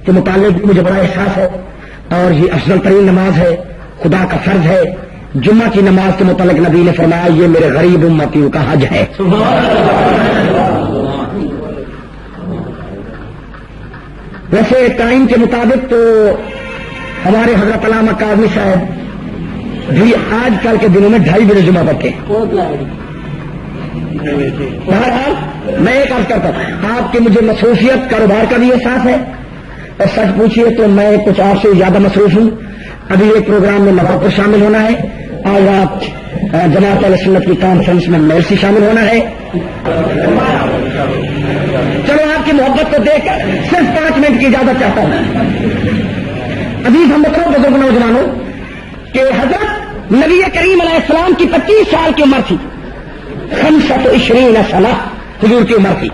کے متعلق بھی مجھے بڑا احساس ہے، اور یہ افضل ترین نماز ہے، خدا کا فرض ہے۔ جمعہ کی نماز کے متعلق نبی نے فرمایا یہ میرے غریب امتیوں کا حج ہے۔ ویسے ٹائم کے مطابق تو ہمارے حضرت علامہ کاظمی صاحب بھی آج کل کے دنوں میں 2:30 بجے جمعہ پڑھتے ہیں۔ بہرحال میں ایک عرض کرتا ہوں، آپ کی مجھے مصروفیت کاروبار کا بھی احساس ہے، اور سچ پوچھیے تو میں کچھ آپ سے زیادہ مصروف ہوں۔ ابھی ایک پروگرام میں نواب پر شامل ہونا ہے، آج رات جماعت اہل سنت کی کانفرنس میں میل سے شامل ہونا ہے۔ چلو آپ کی محبت کو دیکھ کر صرف 5 منٹ کی اجازت چاہتا ہوں۔ عزیز ہم بچوں بزرگ نوجوانوں کہ حضرت نبی کریم علیہ السلام کی 25 سال کی عمر تھی، 25 سنہ حضور کی عمر تھی،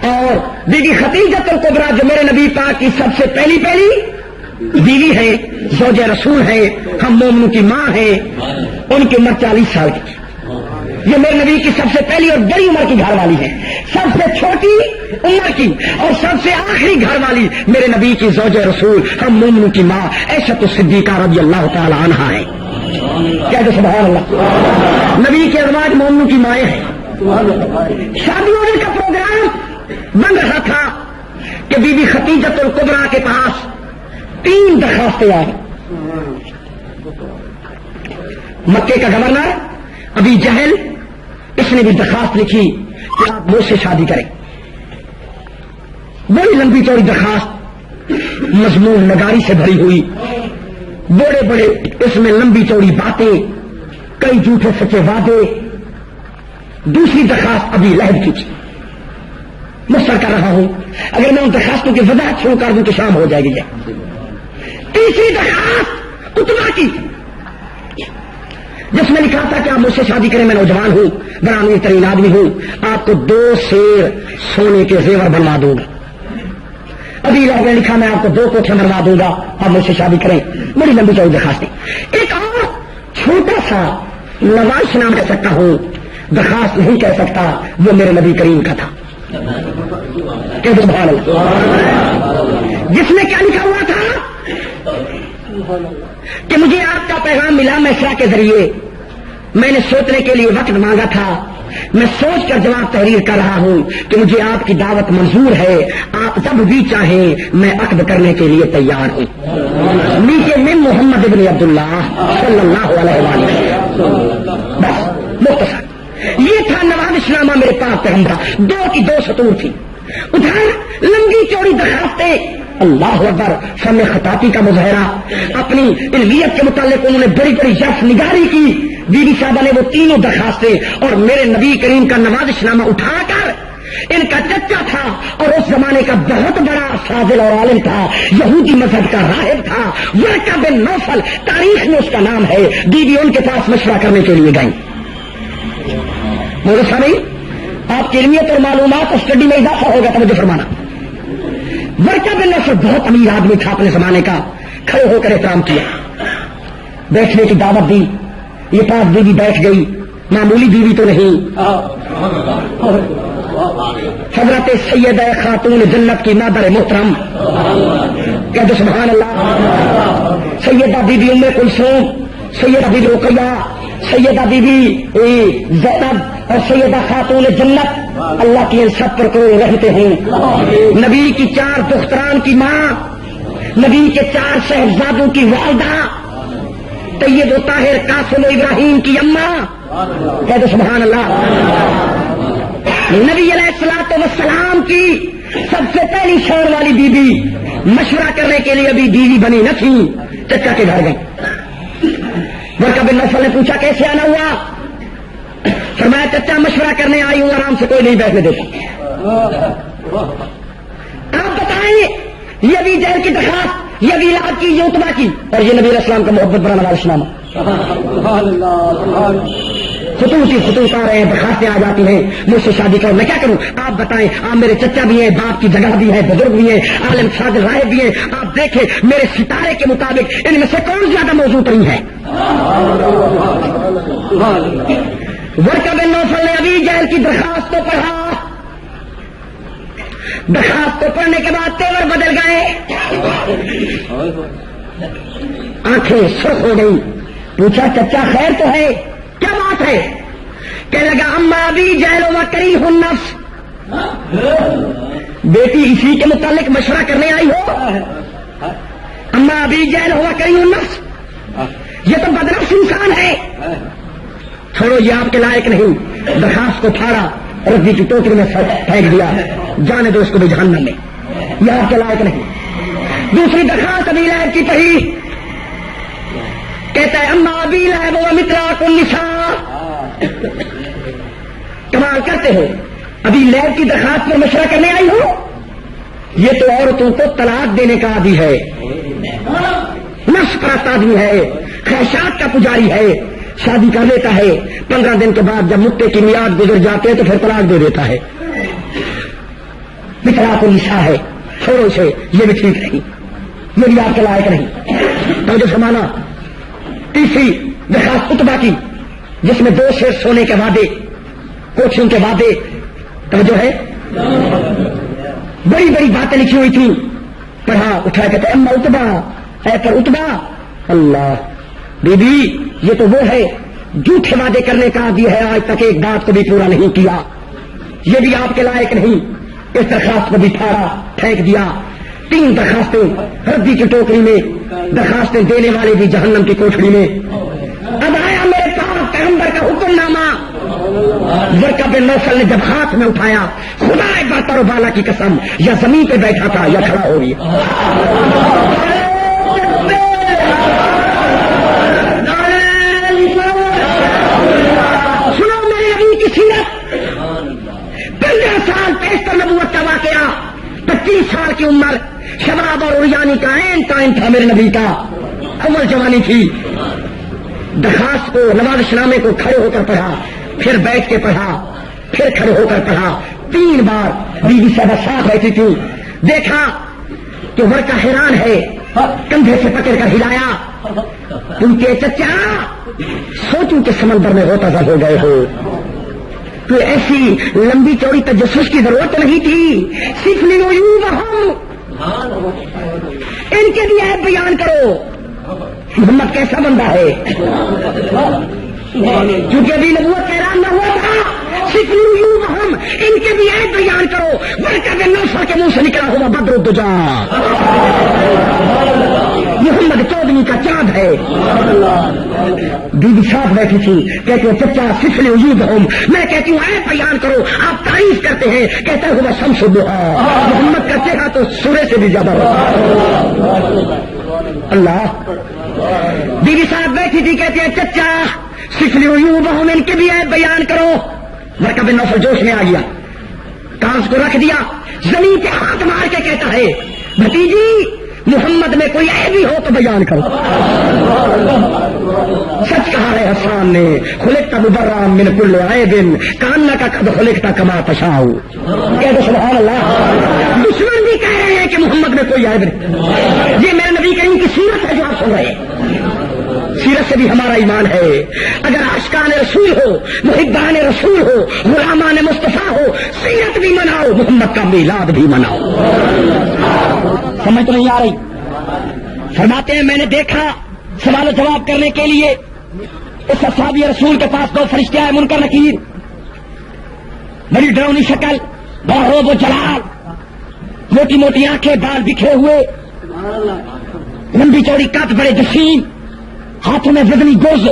اور بی بی خدیجہ الکبریٰ جو میرے نبی پاک کی سب سے پہلی بیوی ہے، زوج رسول ہے، ہم مومنوں کی ماں ہے، ان کی عمر 40 سال کی تھی۔ یہ میرے نبی کی سب سے پہلی اور بڑی عمر کی گھر والی ہے، سب سے چھوٹی عمر کی اور سب سے آخری گھر والی میرے نبی کی زوج رسول ہم مومنوں کی ماں عائشہ صدیقہ رضی اللہ تعالی عنہا ہے۔ کیا کہ سبحان اللہ، نبی کے ازواج مومنوں کی مائیں ہیں۔ شادی ہونے کا پروگرام بن رہا تھا کہ بی بی خدیجہ الکبریٰ کے پاس 3 درخواستیں آئی۔ مکے کا گورنر ابی جہل، اس نے بھی درخواست لکھی کہ آپ مجھ سے شادی کریں۔ بڑی لمبی چوڑی درخواست، مضمون نگاری سے بھری ہوئی، بڑے بڑے اس میں لمبی چوڑی باتیں، کئی جھوٹے سچے وعدے۔ دوسری درخواست ابھی لہب کی تھی، مصر کر رہا ہوں، اگر میں ان درخواستوں کی وضاحت شروع کر دوں تو شام ہو جائے گی۔ تیسری درخواست اتبا کی، جس میں لکھا تھا کہ آپ مجھ سے شادی کریں، میں نوجوان ہوں، بڑا امیر ترین آدمی ہوں، آپ کو 2 سیر سونے کے زیور بنوا دوں گا۔ ابھی لوگوں نے لکھا میں آپ کو 2 کوٹھے بنوا دوں گا، آپ مجھ سے شادی کریں۔ بڑی لمبی چوڑی درخواست ہے۔ ایک اور چھوٹا سا نواز نام کہہ سکتا ہوں، درخواست نہیں کہہ سکتا، وہ میرے نبی کریم کا تھا، کہ سبحان اللہ، جس میں کیا لکھا ہوا تھا کہ مجھے آپ کا پیغام ملا مسرا کے ذریعے، میں نے سوچنے کے لیے وقت مانگا تھا، میں سوچ کر جواب تحریر کر رہا ہوں کہ مجھے آپ کی دعوت منظور ہے، آپ جب بھی چاہیں میں عقد کرنے کے لیے تیار ہوں۔ نیچے میں محمد ابن عبداللہ صلی اللہ علیہ وسلم، بس مختصر یہ تھا نوازش نامہ میرے پاس پیغمبر، 2 کی 2 سطور تھی۔ ادھر لمبی چوڑی درخواستیں، اللہ اکبر، فن خطاطی کا مظاہرہ، اپنی علمیت کے متعلق انہوں نے بڑی بڑی یف نگاری کی۔ بی بی صاحبہ نے وہ 3 درخواستیں اور میرے نبی کریم کا نوازش نامہ اٹھا کر، ان کا چچا تھا اور اس زمانے کا بہت بڑا فاضل اور عالم تھا، یہودی مذہب کا راہب تھا، ورقہ بن نوفل، تاریخ میں اس کا نام ہے، بیوی ان کے پاس مشورہ کرنے کے لیے گئی۔ مولوی صاحب آپ کی علمیت اور معلومات اور اسٹڈی میں اضافہ ہوگا تو مجھے فرمانا۔ ورقہ بن نوفل بہت امیر آدمی تھا اپنے زمانے کا، کھڑے ہو کر احترام کیا، بیٹھنے کی دعوت دی، یہ پاس بیوی بیٹھ گئی، معمولی بیوی تو نہیں، حضرت سیدہ خاتون جنت کی مادر محترم، کہتے سبحان اللہ، سیدہ بی بی ام کلثوم، سیدہ بی بی رقیہ، سیدہ بی بی زینب اور سیدہ خاتون جنت، اللہ کی ان سب پر کوئی رہتے ہیں۔ نبی کی 4 دختران کی ماں، نبی کے 4 صاحبزادوں کی والدہ، طیب و طاہر قاسم و ابراہیم کی اماں، کہتے سبحان اللہ، نبی علیہ الصلوۃ والسلام کی سب سے پہلی شان والی بی بی مشورہ کرنے کے لیے ابھی بیوی بنی نہ تھی، چچا کے گھر گئی۔ ورقہ بن نوفل نے پوچھا کیسے آنا ہوا؟ فرمایا چچا مشورہ کرنے آئی ہوں، آرام سے کوئی نہیں بیٹھنے دیتا۔ آپ بتائیں یہ ابھی جہل کی درخواست، یہ ابھی لاد کی، یہ اتبا کی، اور یہ نبی علیہ السلام کا محبت بڑا نوازش نامہ۔ خطوط آ رہے ہیں، درخواستیں آ جاتی ہیں، مجھ سے شادی کرو، میں کیا کروں؟ آپ بتائیں، آپ میرے چچا بھی ہیں، باپ کی جگہ بھی ہے، بزرگ بھی ہیں، عالم فاضل راہب بھی ہیں، آپ دیکھیں میرے ستارے کے مطابق ان میں سے کون زیادہ موضوع نہیں ہے؟ ورقہ بن نوفل نے ابھی جہل کی درخواست کو پڑھا، درخواست کو پڑھنے کے بعد تیور بدل گئے، آنکھیں سرخ ہو گئی. پوچھا چچا خیر تو ہے، کیا بات ہے؟ کہنے لگا اما ابھی جہل و کریہ النفس، بیٹی اسی کے متعلق مشورہ کرنے آئی ہو؟ اما ابھی جہل ہوا کریہ النفس، یہ تو بدنفس انسان ہے، چھوڑو یہ آپ کے لائق نہیں. درخواست کو پھاڑا، رضی کی ٹوکری میں پھینک دیا، جانے دو اس کو بھی جہنم میں، یہ آپ کے لائق نہیں. دوسری درخواست ابی لہب کی پڑھی، کہتا ہے اما ابی لہب و مطراق النساء. کمال کرتے ہو، ابھی لہب کی درخواست پر مشورہ کرنے آئی ہو؟ یہ تو عورتوں کو طلاق دینے کا عادی ہے، نفس پرست آدمی ہے، خواہشات کا پجاری ہے، شادی کر لیتا ہے، 15 دن کے بعد جب مدت کی میعاد گزر جاتے ہیں تو پھر طلاق دے دیتا ہے. مطراق النساء ہے، چھوڑو اسے، یہ بھی ٹھیک نہیں، یہ بھی آپ کے لائق نہیں. تو جو سمانا. تیسری درخواست عتبہ کی، جس میں 2 شیر سونے کے وعدے، کوچھوں کے وعدے، توجہ ہے، بڑی بڑی باتیں لکھی ہوئی تھیں. پڑھا، اٹھا کہتے اما عتبہ، اے پر عتبہ، اللہ بی بی یہ تو وہ ہے جھوٹے وعدے کرنے کا عادی ہے، آج تک ایک بات کو بھی پورا نہیں کیا، یہ بھی آپ کے لائق نہیں. اس درخواست کو بھی پھاڑا، پھینک دیا. 3 درخواستیں ردی کی ٹوکری میں، درخواستیں دینے والے بھی جہنم کی کوٹڑی میں. اب آیا میرے پاس پیغمبر کا حکم نامہ. ورقہ بن نوفل نے جب ہاتھ میں اٹھایا، خدا برتر و بالا کی قسم، یا زمین پہ بیٹھا تھا یا کھڑا ہو گیا. سنو میرے نبی کی سیرت، 15 سال پیشتر نبوت کا واقعہ، 25 سال کی عمر، شباب اور اریانی کا عین ٹائم تھا میرے نبی کا، اول جوانی تھی. درخواست کو، نوازش نامے کو کھڑے ہو کر پڑھا، پھر بیٹھ کے پڑھا، پھر کھڑے ہو کر پڑھا. 3 بار بیوی صاحبہ ساتھ بیٹھی تھی. دیکھا کہ ورقہ حیران ہے، کندھے سے پکڑ کر ہلایا. تم کے چچا سوچوں کہ سمندر میں ہوتا ہو گئے ہو، تو ایسی لمبی چوڑی تجسس کی ضرورت نہیں تھی. صرف ان کے بھی عیب بیان کرو. محمد کیسا بندہ ہے، کیونکہ ابھی نبوت کا اعلان نہ ہوا تھا. صرف ہم ان کے بھی عیب بیان کرو. ورقہ بن نوفل کے منہ سے نکلا ہوا بدر الدجا، محمد 14ویں کا چاند ہے. بیوی ساتھ بیٹھی تھی، کہتے ہیں چچا سفل وجود ہوں، میں کہتی ہوں عیب بیان کرو. آپ تعریف کرتے ہیں، کہتا ہے ہوا شمس الضحیٰ، محمد کا چہرہ تو سورج سے بھی زیادہ ہوتا. اللہ. بیوی ساتھ بیٹھی تھی، کہتے ہیں چچا سفل وجود ہوں، ان کے بھی عیب بیان کرو. ورقہ بن نوفل جوش میں آ گیا، کاغذ کو رکھ دیا، زمین پہ ہاتھ مار کے کہتا ہے بھتیجی محمد میں کوئی عیب ہی ہو تو بیان کرو. سچ کہا ہے حسان نے، خلقت مبرأ من کل عیب کانک قد خلقت کما تشاء. کہہ دو سبحان اللہ. دشمن بھی کہہ رہے ہیں کہ محمد میں کوئی عیب نہیں. یہ میرے نبی کریم کی سیرت ہے جو آپ سن رہے ہیں. سیرت سے بھی ہمارا ایمان ہے. اگر عاشقان رسول ہو، محبان رسول ہو، غلامان مصطفیٰ ہو، سیرت بھی مناؤ، محمد کا میلاد بھی مناؤ. سمجھ تو نہیں آ رہی؟ فرماتے ہیں میں نے دیکھا سوال و جواب کرنے کے لیے اس اصحابی رسول کے پاس 2 فرشتے آئے، منکر نکیر، بڑی ڈرونی شکل، بڑا روب و جلال، موٹی موٹی آنکھیں، بال بکھرے ہوئے، لمبی چوڑی قد، بڑے جسیم، ہاتھوں میں وزنی گوز.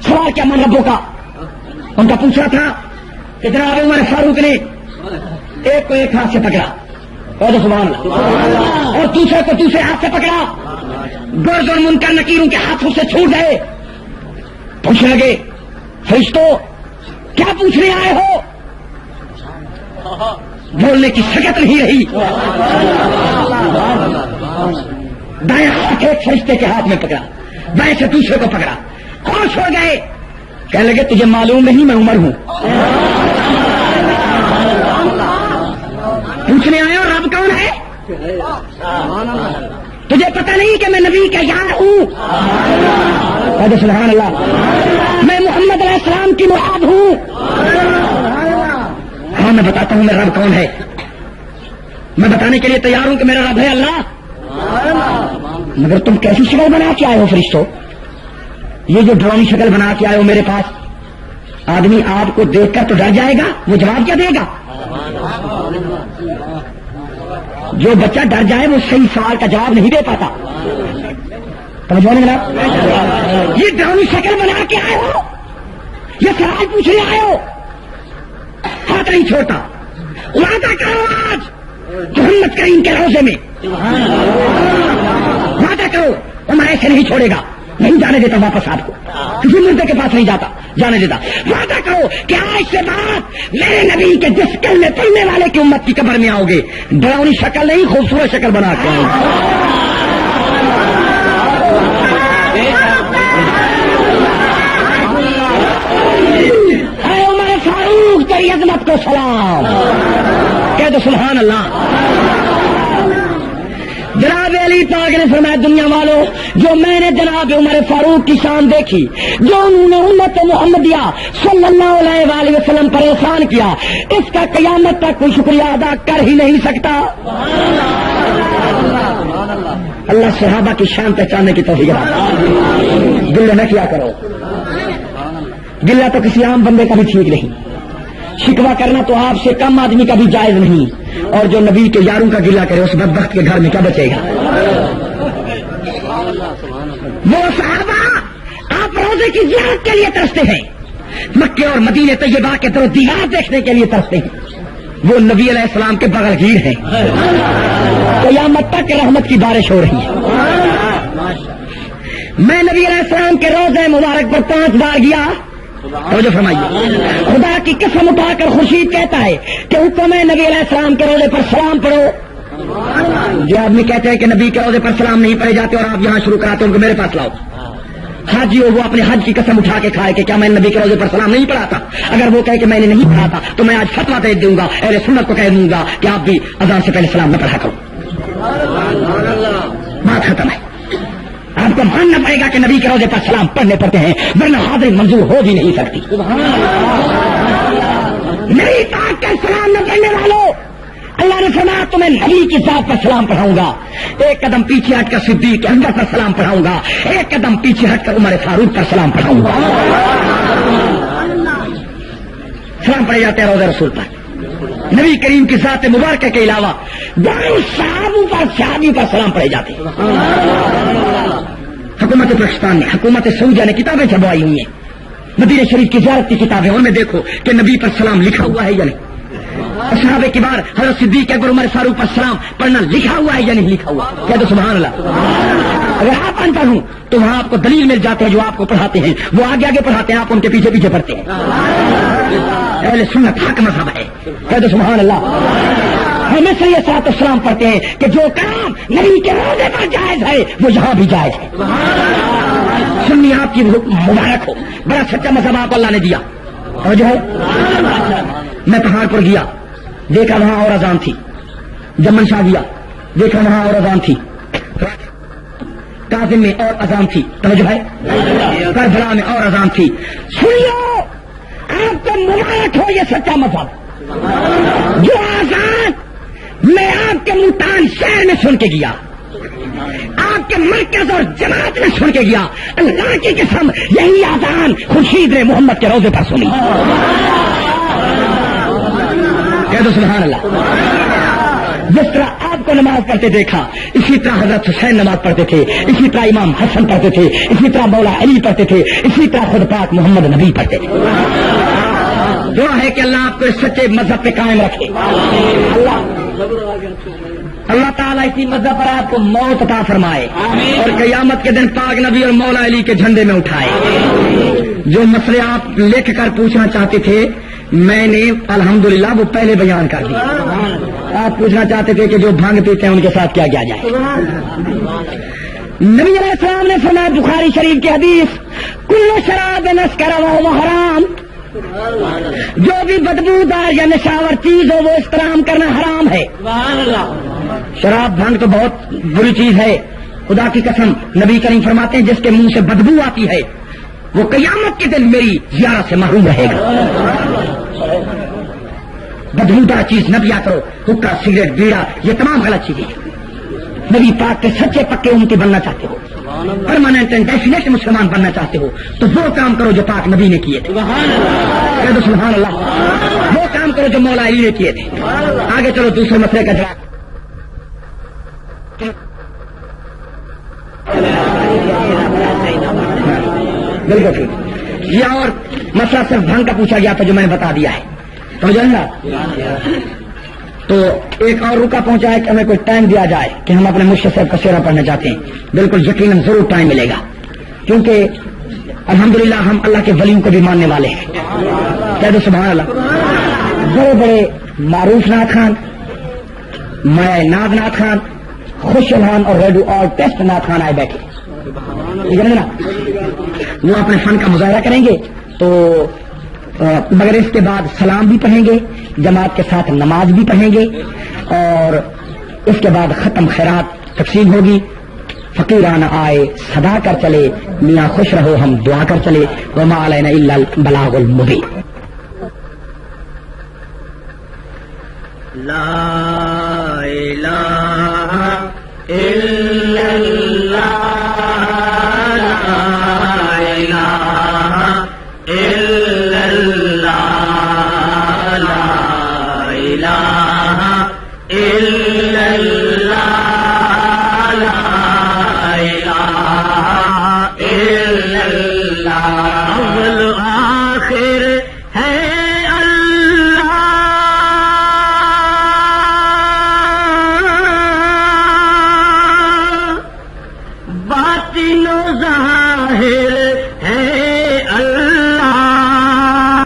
سوال کیا من ربوں کا؟ ان کا پوچھا تھا کہ جناب عمر فاروق نے ایک کو ایک ہاتھ سے پکڑا، سبحان اللہ، اور دوسرے کو دوسرے ہاتھ سے پکڑا. گرز اور منکر نکیروں کے ہاتھوں سے چھوٹ گئے. پوچھنے لگے فرشتوں کیا پوچھنے آئے ہو؟ بولنے کی سکت نہیں رہی. دائیں ہاتھ ایک فرشتے کے ہاتھ میں پکڑا، بائیں سے دوسرے کو پکڑا، خوش ہو گئے. کہنے لگے تجھے معلوم نہیں میں عمر ہوں؟ پوچھنے آئے اور رب کون ہے؟ تجھے پتہ نہیں کہ میں نبی کا یار ہوں؟ سبحان اللہ. میں محمد علیہ السلام کی مراد ہوں. ہاں میں بتاتا ہوں میں رب کون ہے. میں بتانے کے لیے تیار ہوں کہ میرا رب ہے اللہ، مگر تم کیسی شکل بنا کے آئے ہو فرشتوں؟ یہ جو ڈرونی شکل بنا کے آئے ہو میرے پاس، آدمی آپ کو دیکھ کر تو ڈر جائے گا، وہ جواب کیا دے گا؟ جو بچہ ڈر جائے وہ صحیح سوال کا جواب نہیں دے پاتا. سمجھو نا جناب، یہ ڈرونی شکل بنا کے آئے ہو، یہ سوال پوچھنے آئے ہو، ہاتھ نہیں چھوڑتا. وعدہ کرو آج محمد کریم کے روزے میں، وعدہ کرو عمر ایسے نہیں چھوڑے گا، نہیں جانے دیتا واپس آپ کو، کسی مردے کے پاس نہیں جاتا جانے دیتا. وعدہ کرو کہ آج سے بعد میرے نبی کے جس کل میں پڑھنے والے کی امت کی قبر میں آؤ گے، ڈراؤنی شکل نہیں خوبصورت شکل بنا کے آؤ گے. اے عمر فاروق تیری عظمت کو سلام، کہہ دو سبحان اللہ. جناب علی پاک نے فرمایا دنیا والوں، جو میں نے جناب عمر فاروق کی شان دیکھی، جو انہوں نے امت محمدیہ صلی اللہ علیہ وآلہ وسلم پر احسان کیا، اس کا قیامت تک کوئی شکریہ ادا کر ہی نہیں سکتا. اللہ صحابہ کی شان پہچاننے کی توفیق عطا. گلہ نہ کیا کرو، گلہ تو کسی عام بندے کا بھی ٹھیک نہیں، شکوہ کرنا تو آپ سے کم آدمی کا بھی جائز نہیں، اور جو نبی کے یاروں کا گلہ کرے اس بدبخت کے گھر میں کیا بچے گا؟ وہ صحابہ آپ روزے کی زیارت کے لیے ترستے ہیں، مکے اور مدینے طیبہ کے در و دیوار دیکھنے کے لیے ترستے ہیں، وہ نبی علیہ السلام کے بغل گیر ہیں، قیامت تک رحمت کی بارش ہو رہی ہے. میں نبی علیہ السلام کے روزے مبارک پر 5 بار گیا. توجہ فرمائیے، خدا کی قسم اٹھا کر خورشید کہتا ہے کہ حکم ہے نبی علیہ السلام کے روزے پر سلام پڑھو. جو آدمی کہتے ہیں کہ نبی کے روزے پر سلام نہیں پڑھے جاتے اور آپ یہاں شروع کراتے ان کو میرے پاس لاؤ. حاجی ہو وہ اپنے حج کی قسم اٹھا کے کھائے کہ کیا میں نبی کے روزے پر سلام نہیں پڑھاتا. اگر وہ کہے کہ میں نے نہیں پڑھا تھا تو میں آج فتویٰ دے دوں گا، اہل سنت کو کہہ دوں گا کہ آپ بھی اذان سے پہلے سلام نہ پڑھا کرو. بات ختم ہے. آپ کو ماننا پڑے گا کہ نبی کے روزے پر سلام پڑھنے پڑتے ہیں، ورنہ حاضری منظور ہو بھی نہیں سکتی. نبی پاک کا سلام نہ پڑھنے والوں، اللہ نے فرمایا تمہیں نبی کی ذات پر سلام پڑھاؤں گا. ایک قدم پیچھے ہٹ کر صدیق کے اکبر پر سلام پڑھاؤں گا، ایک قدم پیچھے ہٹ کر عمر فاروق پر سلام پڑھاؤں گا. سلام پڑھے جاتے ہیں روزہ رسول پر. نبی کریم کی ذات مبارکہ کے علاوہ دارو صحابوں پر صحابی پر سلام پڑھے جاتے ہیں. حکومت پاکستان نے، حکومت سعودیہ نے کتابیں چھپوائی ہوئی ہیں، مدینہ شریف کی زیارت کی کتابیں، ان میں دیکھو کہ نبی پر سلام لکھا ہوا ہے یا نہیں. صحابہ کے بار حضرت صدیق اکبر عمر فاروق پر سلام پڑھنا لکھا ہوا ہے یا نہیں لکھا ہوا؟ کہہ دو سبحان اللہ. اگر آپ ان پڑھ ہوں تو وہاں آپ کو دلیل مل جاتے ہیں جو آپ کو پڑھاتے ہیں، وہ آگے آگے پڑھاتے ہیں، آپ ان کے پیچھے پیچھے پڑھتے ہیں. اہل سنت حق مذہب ہے. کہہ دو سبحان اللہ. ہم اس لیے صلاۃ السلام پڑھتے ہیں کہ جو کام نبی کے روزے پر جائز ہے وہ یہاں بھی جائز ہے. سنی آپ کی مبارک ہو، بڑا سچا مذہب آپ اللہ نے دیا. اور جو ہے میں پہاڑ پر گیا، دیکھا وہاں اور اذان تھی. جمن شاہ گیا، دیکھا وہاں اور اذان تھی. کاظم میں اور اذان تھی. توجہ ہے، کربلا میں اور اذان تھی. سنیو، آپ کو مبارک ہو یہ سچا مذہب. جو اذان میں آپ کے ملتان شہر میں سن کے گیا، آپ کے مرکز اور جماعت میں سن کے گیا، اللہ کی قسم یہی اذان خورشید نے محمد کے روزے پر سنی. کہہ دو سبحان اللہ. جس طرح آپ کو نماز پڑھتے دیکھا، اسی طرح حضرت حسین نماز پڑھتے تھے، اسی طرح امام حسن پڑھتے تھے، اسی طرح مولا علی پڑھتے تھے، اسی طرح خود پاک محمد نبی پڑھتے تھے. دعا ہے کہ اللہ آپ کو اس سچے مذہب پہ قائم رکھے. اللہ تعالیٰ اسی مذہب پر آپ کو موت عطا فرمائے اور قیامت کے دن پاک نبی اور مولا علی کے جھنڈے میں اٹھائے. جو مسئلے آپ لکھ کر پوچھنا چاہتے تھے میں نے الحمدللہ وہ پہلے بیان کر دیا. آپ پوچھنا چاہتے تھے کہ جو بھنگ پیتے ہیں ان کے ساتھ کیا کیا جائے. نبی علیہ السلام نے فرمایا بخاری شریف کی حدیث، کل شراب نسکر وہو حرام، جو بھی بدبودار یا نشاور چیز ہو وہ استعمال کرنا حرام ہے. شراب بھنگ تو بہت بری چیز ہے. خدا کی قسم نبی کریم فرماتے ہیں جس کے منہ سے بدبو آتی ہے وہ قیامت کے دن میری زیارت سے محروم رہے گا. بدبودار چیز نہ پیا کرو، حکا سگریٹ بیڑا یہ تمام غلط چیزیں ہیں۔ نبی پاک کے سچے پکے امتی بننا چاہتے ہو، پرماننٹ اینڈ ڈیفینیٹ مسلمان بننا چاہتے ہو تو وہ کام کرو جو پاک نبی نے کیے تھے، کہہ دو سبحان اللہ، وہ کام کرو جو مولا علی نے کیے تھے۔ آگے چلو دوسرے مسئلے کا جواب، بالکل ٹھیک۔ یہ اور مسئلہ صرف بھنگ کا پوچھا گیا تھا جو میں نے بتا دیا ہے، سمجھ نا؟ تو ایک اور رکا پہنچا ہے کہ ہمیں کوئی ٹائم دیا جائے کہ ہم اپنے مرشد صاحب کا سیرہ پڑھنا چاہتے ہیں۔ بالکل یقیناً ضرور ٹائم ملے گا، کیونکہ الحمدللہ ہم اللہ کے ولیوں کو بھی ماننے والے ہیں، کہہ دو سبحان اللہ۔ بڑے بڑے معروف نعت خان، میں ناد نعت خان، خوش الحان اور ریڈو اور ٹیسٹ نعت خان آئے بیٹھے، ٹھیک ہے نا؟ وہ اپنے فن کا مظاہرہ کریں گے تو مگر اس کے بعد سلام بھی پڑھیں گے، جماعت کے ساتھ نماز بھی پڑھیں گے، اور اس کے بعد ختم خیرات تقسیم ہوگی۔ فقیران آئے صدا کر چلے، میاں خوش رہو ہم دعا کر چلے، وما علینا الا البلاغ المبین۔ لا الہ الا اللہ، لا الہ الا اللہ، لا الہ الا